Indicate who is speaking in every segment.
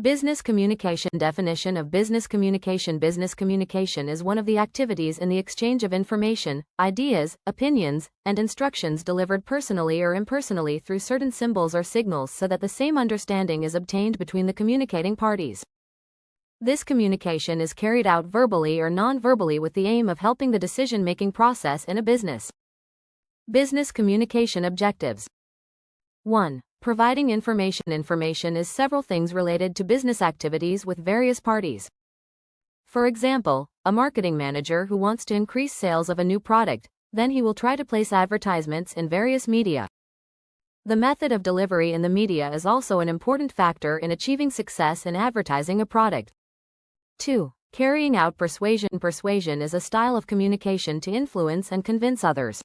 Speaker 1: Business communication. Definition of business communication. Business communication is one of the activities in the exchange of information, ideas, opinions, and instructions delivered personally or impersonally through certain symbols or signals so that the same understanding is obtained between the communicating parties. This communication is carried out verbally or non-verbally with the aim of helping the decision-making process in a business. Business communication objectives. 1. Providing information. Information is several things related to business activities with various parties. For example, a marketing manager who wants to increase sales of a new product, then he will try to place advertisements in various media. The method of delivery in the media is also an important factor in achieving success in advertising a product. 2. Carrying out persuasion. Persuasion is a style of communication to influence and convince others.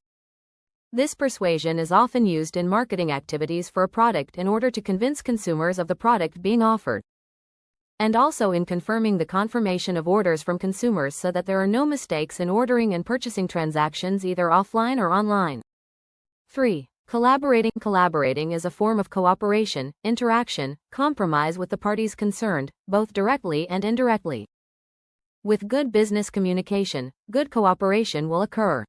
Speaker 1: This persuasion is often used in marketing activities for a product in order to convince consumers of the product being offered, and also in confirming the confirmation of orders from consumers so that there are no mistakes in ordering and purchasing transactions either offline or online. 3. Collaborating. Collaborating is a form of cooperation, interaction, compromise with the parties concerned, both directly and indirectly. With good business communication, good cooperation will occur.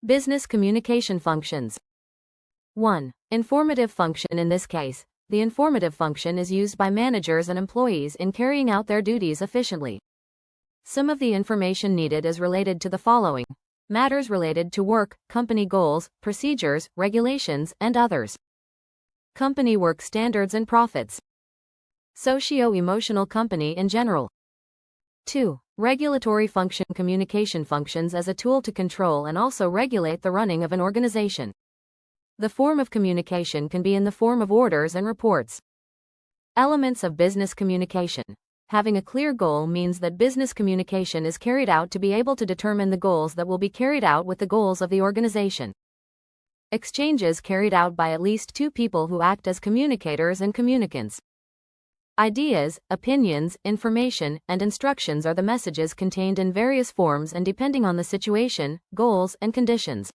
Speaker 1: Business communication functions. 1. Informative function. In this case, the informative function is used by managers and employees in carrying out their duties efficiently. Some of the information needed is related to the following: matters related to work, company goals, procedures, regulations, and others. Company work standards and profits. Socio-emotional company in general. 2. Regulatory function. Communication functions as a tool to control and also regulate the running of an organization. The form of communication can be in the form of orders and reports. Elements of business communication. Having a clear goal means that business communication is carried out to be able to determine the goals that will be carried out with the goals of the organization. Exchanges carried out by at least two people who act as communicators and communicants. Ideas, opinions, information, and instructions are the messages contained in various forms and depending on the situation, goals, and conditions.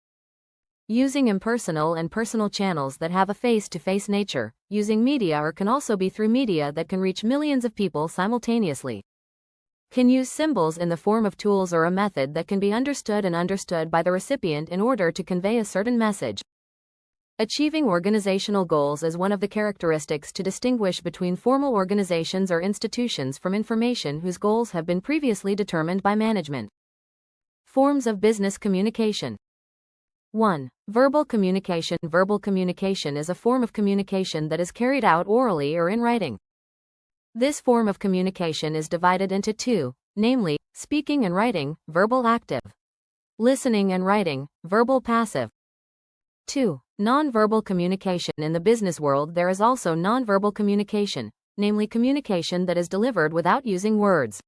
Speaker 1: Using impersonal and personal channels that have a face-to-face nature, using media or can also be through media that can reach millions of people simultaneously. Can use symbols in the form of tools or a method that can be understood by the recipient in order to convey a certain message. Achieving organizational goals is one of the characteristics to distinguish between formal organizations or institutions from information whose goals have been previously determined by management. Forms of business communication. 1. Verbal communication. Verbal communication is a form of communication that is carried out orally or in writing. This form of communication is divided into two, namely, speaking and writing, verbal active. Listening and writing, verbal passive. 2. Non-verbal communication. In the business world there is also non-verbal communication, namely communication that is delivered without using words.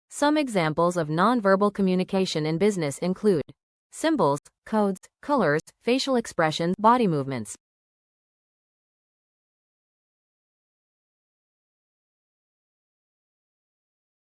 Speaker 1: Some examples of non-verbal communication in business include symbols, codes, colors, facial expressions, body movements.